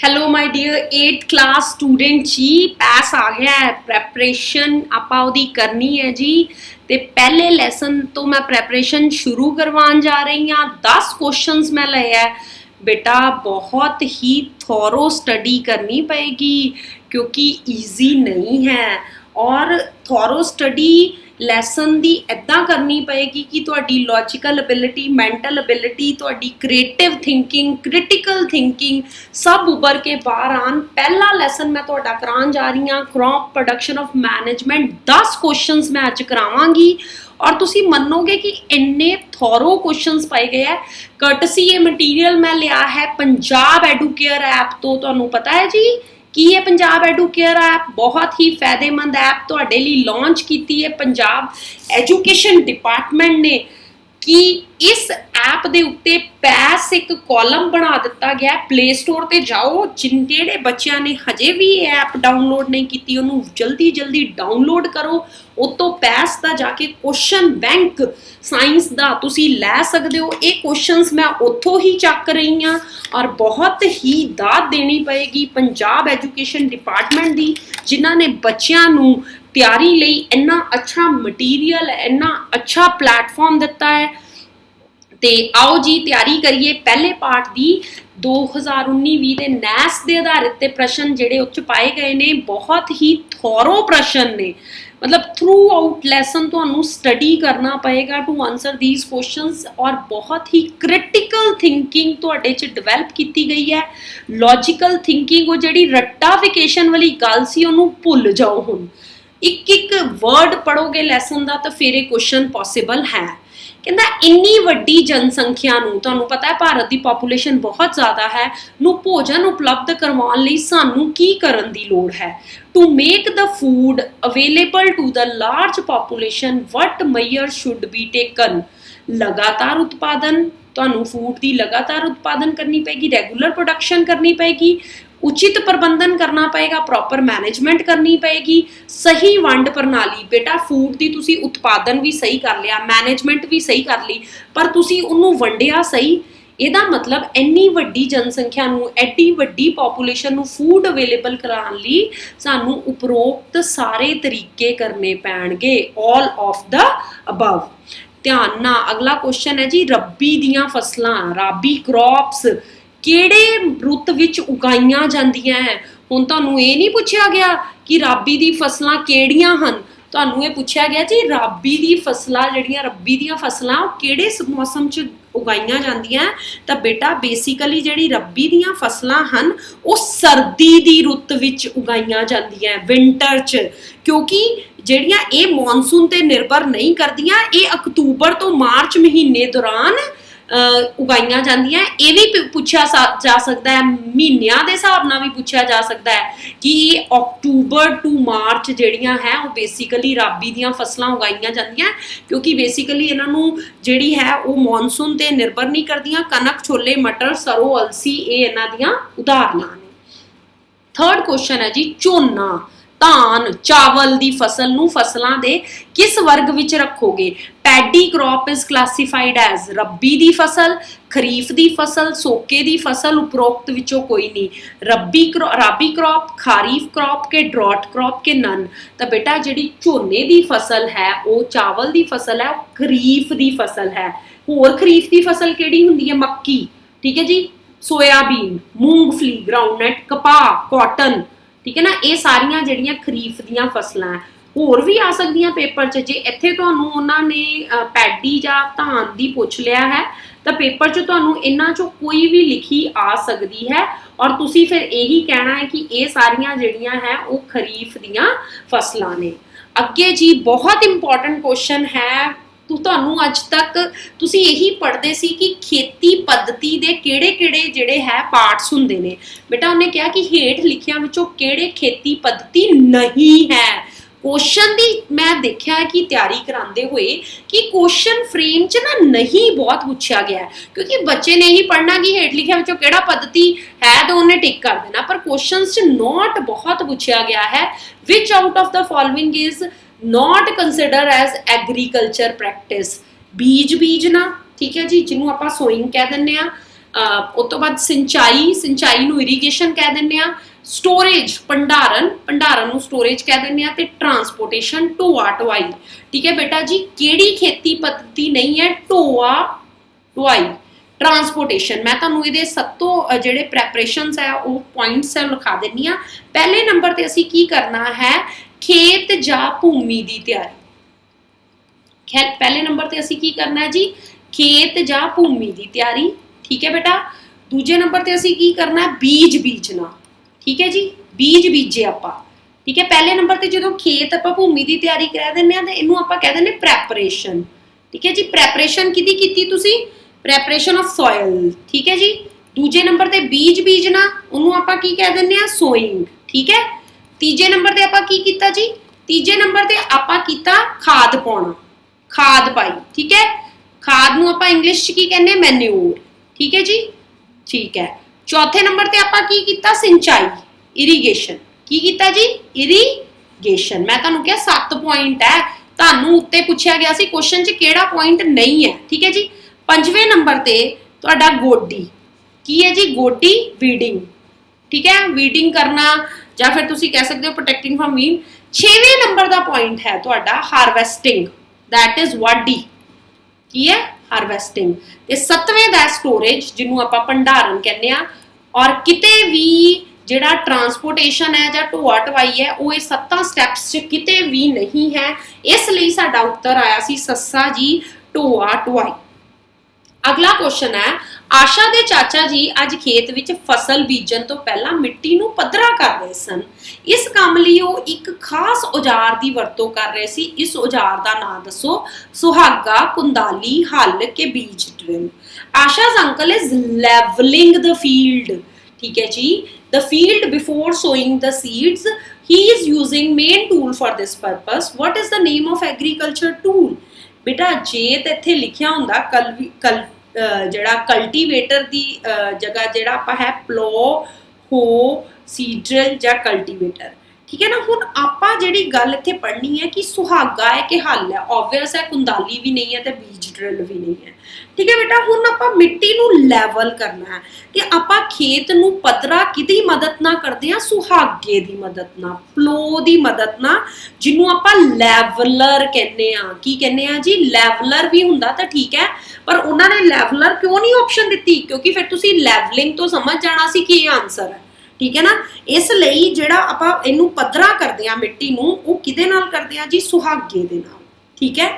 Hello my dear 8th class student ji पैस आ गया है प्रैपरेशन आपां ओदी करनी है जी ते पहले लैसन तो मैं प्रैपरेशन शुरू करवान जा रही हाँ 10 क्वेश्चंस मैं लए है बेटा बहुत ही थॉरो स्टडी करनी पड़ेगी क्योंकि इजी नहीं है और थॉरो स्टडी लैसन दी इदां करनी पएगी कि तुहाडी लॉजिकल एबिलिटी मैंटल एबिलिटी तुहाडी क्रिएटिव थिंकिंग क्रिटिकल थिंकिंग सब उभर के बाहर आन। पहला लैसन मैं तुहाडा करान जा रही हाँ crop production of management 10 questions मैं अज करावांगी और तुसी मनोगे कि इन्ने थॉरो क्वेश्चंस पाए गए हैं। कर्टसी ये मटीरियल मैं लिया है पंजाब एडुकेयर ऐप तो तुहानू पता है जी कि ये पंजाब एडुकेयर ऐप बहुत ही फायदेमंद ऐप तुहाडे लई लॉन्च की है पंजाब एजुकेशन डिपार्टमेंट ने कि इस ऐप दे उत्ते पैस एक कॉलम बना दिता गया प्ले स्टोर ते जाओ जिन्हें बच्चों ने हजे भी ये ऐप डाउनलोड नहीं की उन्होंने जल्दी जल्दी डाउनलोड करो उतो पैस का जाके क्वेश्चन बैंक साइंस का तुसी लै सकते हो। ये क्वेश्चंस मैं उतों ही चक रही हाँ और बहुत ही दाद देनी पएगी पंजाब एजुकेशन डिपार्टमेंट की जिन्हों ने बच्चों नू तैयारी लई इन्ना अच्छा मटीरियल इन्ना अच्छा प्लेटफॉर्म दिता है। ते आओ जी तैयारी करिए पहले पार्ट की 2019-20 के नैस के आधारित ते प्रश्न जिहड़े उच पाए गए ने बहुत ही थॉरो प्रश्न ने मतलब थ्रू आउट लैसन तुहानू स्टडी करना पएगा टू आंसर दीज क्वेश्चंस और बहुत ही क्रिटिकल थिंकिंग तुहाडे च डिवेलप की गई है। लॉजिकल थिंकिंग वो जिहड़ी रट्टाफिकेशन वाली गल सी उहनू भुल जाओ हुण एक एक वर्ड पढ़ोगे लैसन का तो फिर ये क्वेश्चन पॉसिबल है। कहता इन्नी वड्डी जनसंख्या नू तुहानू पता है भारत की पॉपूलेशन बहुत ज़्यादा है नू भोजन उपलब्ध करवाउण लई सानू की करन दी लोड़ है to make the food available to the large population what measure should be taken. लगातार उत्पादन तुहानू फूड की लगातार उत्पादन करनी पेगी रेगूलर प्रोडक्शन करनी पेगी उचित प्रबंधन करना पएगा प्रॉपर मैनेजमेंट करनी पएगी सही वंड प्रणाली बेटा फूड की तुसी उत्पादन भी सही कर लिया मैनेजमेंट भी सही कर ली पर तुसी उन्होंने वंडिया सही ਇਹਦਾ मतलब इन्नी वड्डी जनसंख्या नू एड्डी वड्डी पॉपूलेशन नू फूड अवेलेबल कराने लई सानू उपरोक्त सारे तरीके करने पैणगे ऑल ऑफ द अबव। ध्यान ना अगला क्वेश्चन है जी रब्बी दियां फसलां राबी क्रॉप्स किहड़े रुत विच उगाईयां जांदियां है। हुण तुहानू ये नहीं पूछा गया कि राबी दी फसलां किहड़ियां हन तुहानू ये पूछा गया जी राबी दी फसलां जिहड़ियां रब्बी दियां फसलां किहड़े मौसम च उगाईयां जांदियां तां बेटा बेसिकली जिहड़ी रब्बी दियां फसलां हन वो सर्दी दी रुत विच उगाईयां जांदियां विंटर च क्योंकि जिहड़ियां ये मॉनसून ते निर्भर नहीं करदियां ये अक्तूबर तो मार्च महीने दौरान उगाईयां जांदियां। ये भी पूछा जा सकता है महीनों के हिसाब नाल भी पूछा जा सकता है कि अक्तूबर टू मार्च जिहड़ियां है वो बेसिकली राबी दियां फसलां उगाईयां जांदियां क्योंकि बेसिकली इन्हां नूं जिहड़ी है वो मॉनसून ते निर्भर नहीं करदियां कनक छोले मटर सरो अलसी ये इन्हां दियां उदाहरणां ने। थर्ड क्वेश्चन है जी झोना धान चावल दी फसल नूं फसलां दे किस वर्ग विच रखोगे। Paddy crop is classified as rabi दी फसल खरीफ दी फसल सोके दी फसल उपरोक्त विचों कोई नहीं राबी क्रॉप खारीफ क्रॉप के ड्रॉट क्रॉप के नन। तो बेटा जिहड़ी झोने दी फसल है वो चावल दी फसल है खरीफ दी फसल है। होर खरीफ दी फसल किहड़ी हुंदी है मक्की ठीक है जी सोयाबीन मूंगफली ग्राउंडनट कपाह कॉटन ठीक है ना ये सारियां जिहड़ियां खरीफ दियां फसलां है। होर भी आ सकदियां पेपर च जे इत्थे तुहानू उन्होंने पैडी जां धान दी पुछ लिया है तो पेपर च तुहानू इन्हां चों कोई भी लिखी आ सकती है और तुसी फिर यही कहना है कि ये सारियां जिहड़ियां है वो खरीफ दियां फसलां ने। अगे जी बहुत इंपॉर्टेंट क्वेश्चन है तुहानू अज तक तुसी यही पढ़ते सी कि खेती पद्धति दे किहड़े-किहड़े जिहड़े है पार्ट्स हुंदे ने। बेटा उन्हें कहा कि हेठ लिखियां विचों किहड़े खेती पद्धति नहीं है। क्वेश्चन दी मैं देखा है कि तैयारी करांदे हुए कि क्वेश्चन फ्रेम च ना नहीं बहुत पूछा गया है क्योंकि बच्चे ने ही पढ़ना कि हेठ लिखिया विचों किहड़ा पद्धति है तो उन्हें टिक कर देना पर क्वेश्चन च नॉट बहुत पूछा गया है which out of the following is not consider as agriculture practice बीज बीजना ठीक है जी जिन्हों आपां सोइंग कह दिंदे आ उस तो बाद सिंचाई, सिंचाई नूं इरीगेशन कह दिंदे आ। स्टोरेज भंडारण, भंडारण नूं स्टोरेज कह दिंदे आ। ते ट्रांसपोर्टेशन ढोआ ढुआई। ठीक है बेटा जी, किहड़ी खेती पद्धति नहीं है ढोआ ढुआई, ट्रांसपोर्टेशन। मैं तुहानूं इहदे सब तो जिहड़े प्रैपरेशनस है वो पॉइंट्स है लिखा दिंदी आ। पहले नंबर ते असीं की करना है, खेत जां भूमि की तैयारी। पहले नंबर ते असीं की करना है जी, खेत जां भूमि की तैयारी। ठीक है बेटा। दूजे नंबर ते असीं की करना है, बीज बीजना। ठीक है जी, बीज बीजे आपां। ठीक है। पहले नंबर ते जदों खेत आपां भूमि की तैयारी कह दिंदे आ ते इहनूं आपां कह दिंदे प्रैपरेशन। ठीक है जी, प्रैपरेशन किहदी कीती तुसीं, प्रैपरेशन ऑफ सॉयल। ठीक है जी। दूजे नंबर ते बीज बीजना, उहनूं आपां की कह दिंदे आ, सोइंग। ठीक है। तीजे नंबर ते आपां की कीता जी, तीजे नंबर ते आपां कीता खाद पाउणा, खाद पाई। ठीक है। खाद नूं आपां इंग्लिश च की कहने, मैन्योर। ठीक है जी। ठीक है। चौथे नंबर ते आपां की कीता, सिंचाई, इरीगेशन। की कीता जी, इरीगेशन। मैं तुहानूं कहा 7 पॉइंट है, तुहानूं उत्ते पुछया गया सी क्वेश्चन च किहड़ा पॉइंट नहीं है। ठीक है जी। पंजवें नंबर ते तुहाडा गोडी की है जी, गोडी वीडिंग। ठीक है, वीडिंग करना या फिर तुसीं कह सकते हो प्रोटेक्टिंग फ्रॉम वीड। 6वें नंबर का पॉइंट है तुहाडा हार्वेस्टिंग, दैट इज वाढी। की है, हार्वेस्टिंग। ते 7वें दा स्टोरेज, जिन्हों आपां भंडारण कहने आ। और किते भी जिहड़ा ट्रांसपोर्टेशन है जां ढोआ ढवाई है वो 7 स्टैप्स च किते भी नहीं है। इसलिए साडा उत्तर आया सी सस्सा जी, ढोआ ढवाई। अगला क्वेश्चन है, आशा दे चाचा जी अज खेत विच फसल बीजन तो पहला मिट्टी नूं पद्धरा कर रहे सन। इस काम लई वो एक खास औजार की वरतों कर रहे सी। इस औजार का नाम दसो, सुहागा, कुंदाली, हल के बीज drill. Asha's uncle is leveling the field। ठीक है जी, the field before sowing the seeds he is using main tool for this purpose। what is the name of agriculture tool? बेटा जे ते इत्थे लिखिया हुंदा जिहड़ा कल्टीवेटर दी जगह जिहड़ा आपां है प्लो, हो, सीड्रिल जां कल्टीवेटर। ठीक है ना। हुण आपां जिहड़ी गल इत्थे पढ़नी है कि सुहागा है कि हल है, ऑब्वियस है, कुंदाली भी नहीं है ते बीज ड्रिल भी नहीं है। ठीक है बेटा। हुण आपां मिट्टी नूं लैवल करना है ते आपां खेत नूं पद्धरा किहदी मदद नाल करदे आ, सुहागे दी मदद नाल, प्लो दी मदद नाल, जिन्हों आपां लैवलर कहने आ। की कहने आ जी, लैवलर भी हुंदा तां ठीक है, पर उन्होंने लैवलर क्यों नहीं ऑप्शन दी, क्योंकि फिर तुसीं लैवलिंग तो समझ जाना सी कि आंसर है। ठीक है ना। इसलिए जिहड़ा आपां इहनूं पद्धरा करदे आ मिट्टी नूं, वो किहदे नाल करदे आ जी, सुहागे दे नाल। ठीक है।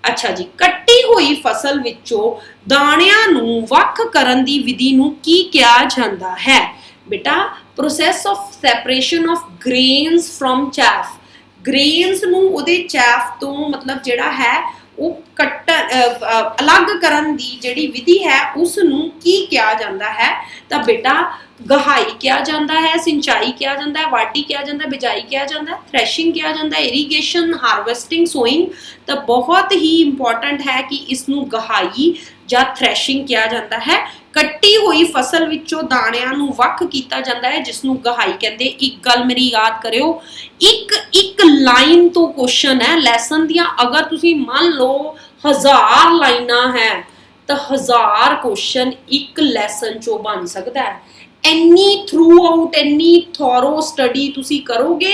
अच्छा जी, कट्टी हुई फसल विचों दाणियां नूं वख करन दी विधि नूं की किया जांदा है? बेटा process of separation of grains from chaff. Grains नूं उहदे चैफ तो मतलब जिहड़ा है वो अलग करन दी जिहड़ी विधि है उसनूं की किया जांदा है? तां बेटा गहाई किया जाता है, सिंचाई किया जाता है, वाढी किया जाता है, बिजाई किया जाता है, थ्रैशिंग किया जाता है, इरीगेशन, हार्वेस्टिंग, सोइंग। तो बहुत ही इंपॉर्टेंट है कि इसनूं गहाई या थ्रैशिंग किया जाता है। कट्टी हुई फसल विचों दाणियां नूं वख कीता जाता है, जिसनूं गहाई कहते। एक गल मेरी याद करियो, एक लाइन तो क्वेश्चन है लैसन दियां। अगर तुसीं मान लो 1000 लाइनां है तो 1000 क्वेश्चन एक लैसन चों बन सकता है। Any through out any thorough study तुसी करोगे,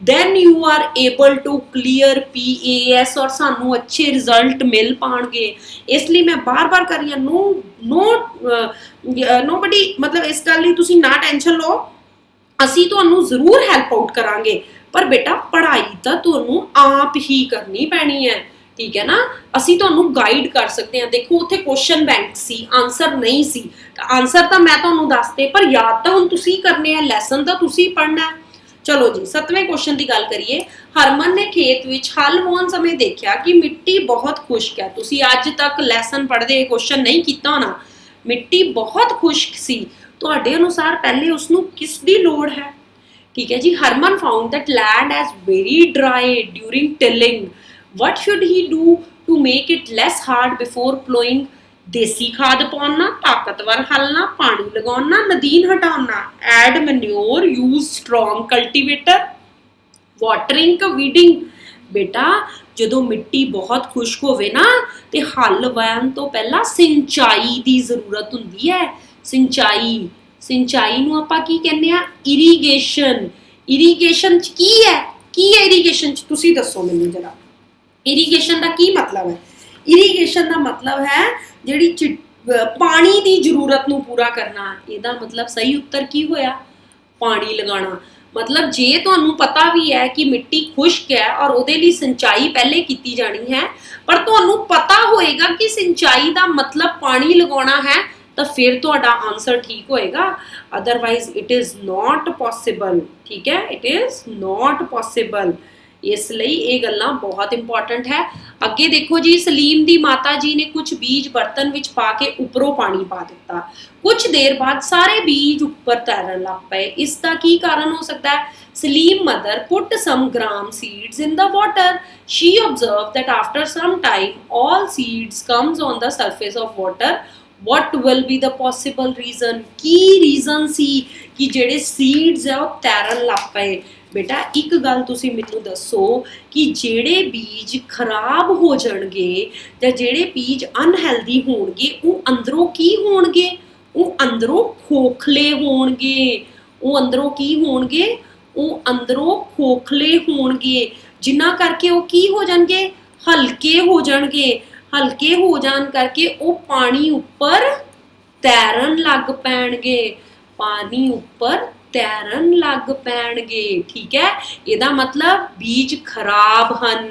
then you are able to clear PAS और सानू अच्छे रिजल्ट मिल पाएंगे। इसलिए मैं बार बार कर रही हूँ, nobody मतलब इस गल लई तुसी ना टेंशन लो, असी तुहानू जरूर हेल्प आउट करांगे, पर बेटा पढ़ाई तो तुहानू आप ही करनी पैनी है। ठीक है ना। असी तुहानू गाइड कर सकते हैं। देखो उत्थे क्वेश्चन बैंक सी, आंसर नहीं सी, आंसर तो मैं तुहानू दसते, पर याद तो हुण तुसी करने हैं, लैसन तो तुसी पढ़ना है। चलो जी 7वें क्वेश्चन की गल करिए। हरमन ने खेत विच हल वाउण समय देखा कि मिट्टी बहुत खुश्क है। तुसी अज तक लैसन पढ़दे क्वेश्चन नहीं कीता होना। मिट्टी बहुत खुश्क सी, तुहाडे अनुसार पहले उसनू किस दी लोड़ है? ठीक है जी। Harman found that land as very dry during tilling. What should he do to make it less hard before plowing? देसी खाद पाना, ताकतवर हलना, पानी लगाना, नदीन हटाना, add manure, use strong cultivator, watering, weeding. बेटा जो मिट्टी बहुत खुश्क होवे ना ते हल वाहन तो पहला सिंचाई की जरूरत हुंदी है। ਸਿੰਚਾਈ, ਸਿੰਚਾਈ ਨੂੰ ਆਪਾਂ ਕੀ ਕਹਿੰਦੇ ਆ? ਇਰੀਗੇਸ਼ਨ। ਇਰੀਗੇਸ਼ਨ ਚ ਕੀ ਹੈ ਇਰੀਗੇਸ਼ਨ ਚ? ਤੁਸੀਂ ਦੱਸੋ ਮੈਨੂੰ ਜਰਾ, ਇਰੀਗੇਸ਼ਨ ਦਾ ਕੀ ਮਤਲਬ ਹੈ? ਇਰੀਗੇਸ਼ਨ ਦਾ ਮਤਲਬ ਹੈ ਜਿਹੜੀ ਪਾਣੀ ਦੀ ਜ਼ਰੂਰਤ ਨੂੰ ਪੂਰਾ ਕਰਨਾ। ਇਹਦਾ ਮਤਲਬ ਸਹੀ ਉੱਤਰ ਕੀ ਹੋਇਆ? ਪਾਣੀ ਲਗਾਉਣਾ। मतलब जे तुहानू पता भी है कि मिट्टी खुश्क है और उहदे लई सिंचाई पहले की जानी है, पर तुहानू पता होएगा कि सिंचाई का मतलब पानी लगाना है, तो फिर तुहाडा आंसर ठीक होएगा। Otherwise it is not possible. ठीक है, इट इज़ नॉट पॉसिबल। इसलिए ये गल्लां बहुत इंपॉर्टेंट है। अगे देखो जी, सलीम दी माता जी ने कुछ बीज बर्तन विच पा के उपरों पानी पा दिता। कुछ देर बाद सारे बीज ऊपर तैरन लग पे। इसका की कारण हो सकता है? Salim mother put some gram seeds in the water. She observe that after some time all seeds comes on the surface of water. What will be the possible reason? की रीजन सी कि जेड़े सीड्स है वो तैरन लग पे। बेटा एक गल तुसी मैनू दसो कि जेड़े बीज खराब हो जाणगे जां जेड़े बीज अनहेल्दी होणगे, वो अंदरों की होणगे? वो अंदरों खोखले होणगे। वो अंदरों की होणगे? वो अंदरों खोखले होणगे, जिन्ना करके वो की हो जाणगे? हल्के हो जाणगे। हल्के हो जान करके वो पानी उपर तैरन लग पैणगे। पानी उपर तैरन लग पैणगे। ठीक है, इहदा मतलब बीज खराब हन,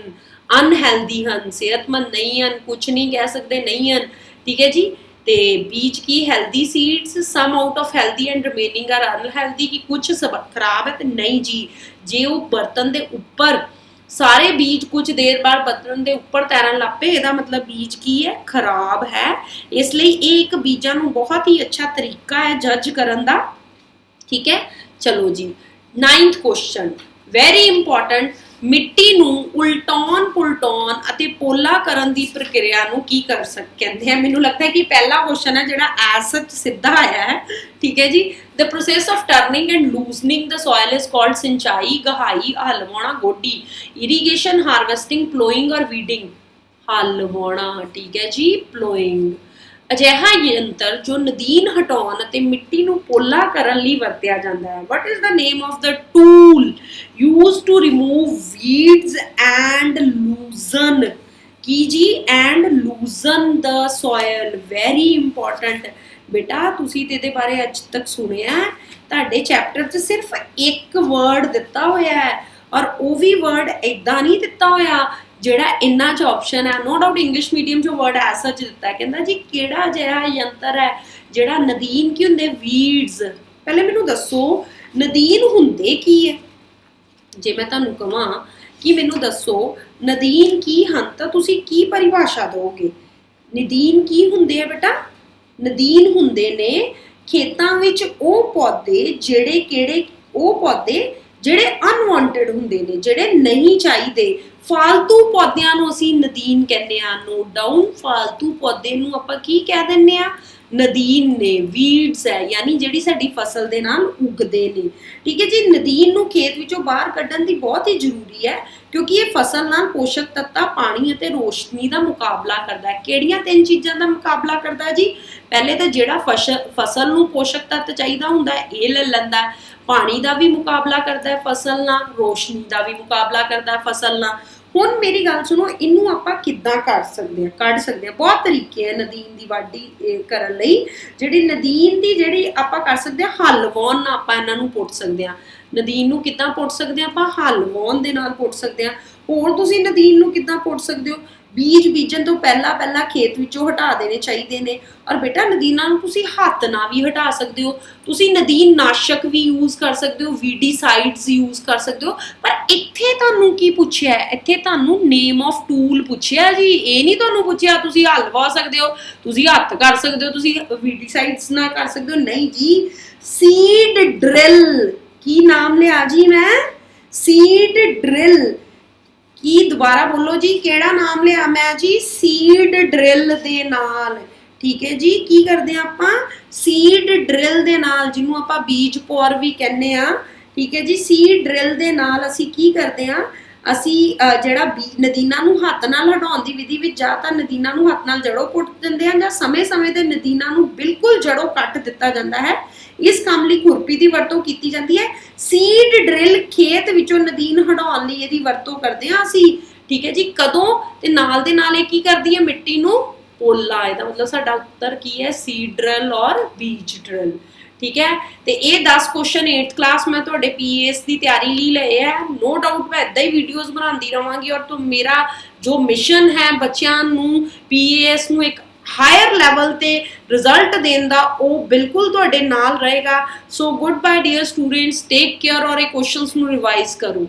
अनहेल्दी हन, सेहतमंद नहीं हन, कुछ नहीं कह सकते नहीं हन। ठीक है जी, ते बीज की healthy seeds, some out of healthy and remaining are unhealthy, कि कुछ सब खराब है तो नहीं जी। जे वो बर्तन के उपर सारे बीज कुछ देर बाद बर्तन के उपर तैरन लग पे, इसका मतलब बीज की है? खराब है। इसलिए ये एक बीजां नूं बहुत ही अच्छा तरीका है जज करन दा। ठीक है, चलो जी 9th क्वेश्चन वेरी इंपॉर्टेंट। मिट्टी नूं उल्टाउण पुलटाउण अते पोला करन दी प्रक्रिया नूं की कर कहंदे हैं? मैनूं लगता है कि पहला क्वेश्चन है जिहड़ा एज सच सीधा आया है। ठीक है जी, the process of turning and loosening the soil is called sinchai, gahai, halwana, godi, irrigation, harvesting, ploughing और वीडिंग। हलवाना। ठीक है जी, प्लोइंग। अजिहा यंत्र जो नदीन हटाउण अते मिट्टी नूं पोला करन लई वरतिया जांदा है। What is the name of the tool use to remove weeds and loosen? की जी? And loosen the soil. Very important. बेटा तुसी ते इहदे बारे अज तक सुनिया? तुहाडे चैप्टर च सिर्फ एक वर्ड दिता होया है, और वो भी वर्ड इदां नहीं दिता होया ਜਿਹੜਾ इन्ना च ऑप्शन है। नो डाउट इंग्लिश मीडियम जो वर्ड है सच दिता है। कहता जी केड़ा जिहा यंत्र है जिहड़ा नदीन की हुंदे? वीड्स। पहले मैनू दसो नदीन हुंदे की है? जे मैं तुहानू कहां कि मैनू दसो नदीन की हन, तां तुसी की परिभाषा दोगे? नदीन की हुंदे है बेटा? नदीन हुंदे ने खेतां विच ओह पौधे जिहड़े किहड़े? ओह पौधे जिहड़े अनवांटेड हुंदे ने, जिहड़े नहीं चाहिए। फालतू पौदिਆਂ ਨੂੰ ਅਸੀਂ नदीन कहने आ। नोट डाउन, फालतू पौधे ਨੂੰ ਆਪਾਂ ਕੀ ਕਹਿ ਦਿੰਨੇ ਆ? नदीन ने। वीड्स है यानी जिहड़ी साडी फसल दे नाल उगदे ने। ठीक है जी, नदीन नूं खेत विचों बाहर कड्ढण दी बहुत ही जरूरी है, क्योंकि ये फसल नाल पोषक तत्तां, पानी अते रोशनी का मुकाबला करता है। किहड़ियां 3 चीज़ां का मुकाबला करता जी? पहले तो जिहड़ा फसल नूं पोषक तत्त चाहीदा हुंदा है ये ले लैंदा है, पानी का भी मुकाबला करता है फसल नाल, रोशनी का भी मुकाबला करता है फसल नाल। हुण मेरी गल सुनो, इनू आपां किद्दां कर सकदे हां? कढ सकदे हां। बहुत तरीके हैं नदीन दी वाढी करन लई। जिहड़ी नदीन दी जिहड़ी आपां कर सकदे हां, हल वाहण नाल आपां इन्हां नूं पुੱਟ सकदे हां। नदीन नूं किद्दां पुੱਟ सकदे हां? आपां हल वाहण दे नाल पुੱਟ सकदे हां। होर तुसीं नदीन नूं किद्दां पुੱਟ सकदे हो? बीज बीजन तो पहला खेत विचों हटा देने चाहिए ने। और बेटा नदीनां नूं तुसीं हत्थ नाल भी हटा सकते हो। तुसीं नदीन नाशक भी यूज कर सकते हो, वीडीसाइड्स यूज कर सकते हो। पर इत्थे तुहानूं की पुछिया है? इत्थे तुहानूं नेम ऑफ टूल पुछिया जी। ये नहीं तुहानूं पुछिया तुसीं हल वाह सकते हो, तुसीं हत्थ कर सकते हो, तुसीं वीडीसाइड्स नाल कर सकते हो। नहीं जी, सीड ड्रिल। की नाम लिया जी मैं? Seed drill. की दोबारा बोलो जी, केड़ा नाम लिया मैं जी? सीड ड्रिल दे नाल। ठीक है जी, की करदे आपां? सीड ड्रिल दे नाल, जिन्हों आपां बीज पौर भी कहने आ। ठीक है जी, सीड ड्रिल दे नाल असीं की करदे आ? ਅਸੀਂ ਜਿਹੜਾ ਨਦੀਨਾਂ ਨੂੰ ਹੱਥ ਨਾਲ ਹਟਾਉਣ ਦੀ ਵਿਧੀ ਵਿੱਚ ਜਾਂ ਤਾਂ ਨਦੀਨਾਂ ਨੂੰ ਹੱਥ ਨਾਲ ਜੜੋਂ ਪੁੱਟ ਦਿੰਦੇ ਹਨ ਜਾਂ ਸਮੇਂ-ਸਮੇਂ ਤੇ ਨਦੀਨਾਂ ਨੂੰ ਬਿਲਕੁਲ ਜੜੋਂ ਕੱਟ ਦਿੱਤਾ ਜਾਂਦਾ ਹੈ। ਇਸ ਕੰਮ ਲਈ ਖੁਰਪੀ ਦੀ ਵਰਤੋਂ ਕੀਤੀ ਜਾਂਦੀ ਹੈ। ਸੀਡ ਡਰਿਲ ਖੇਤ ਵਿੱਚੋਂ ਨਦੀਨ ਹਟਾਉਣ ਲਈ ਇਹਦੀ ਵਰਤੋਂ ਕਰਦੇ ਹਾਂ ਅਸੀਂ, ਠੀਕ ਹੈ ਜੀ। ਕਦੋਂ? ਤੇ ਨਾਲ ਦੇ ਨਾਲ ਇਹ ਕੀ ਕਰਦੀ ਹੈ, ਮਿੱਟੀ ਨੂੰ ਪੋਲਾ। ਇਹਦਾ ਮਤਲਬ ਸਾਡਾ ਉੱਤਰ ਕੀ ਹੈ, ਸੀਡ ਡਰਿਲ ਔਰ ਬੀਜ ਡਰਿਲ, ठीक है। तो ये 10 क्वेश्चन 8th क्लास मैं थोड़े PAS की तैयारी ली लए है। नो डाउट मैं इदा ही वीडियोज़ बनाती रहांगी और तो मेरा जो मिशन है बच्चों नूं PAS नूं एक हायर लैवल ते रिजल्ट देने का वो बिल्कुल तुहाडे नाल रहेगा। So good bye dear students, take care और ये क्वेश्चंस नूं रिवाइज करो।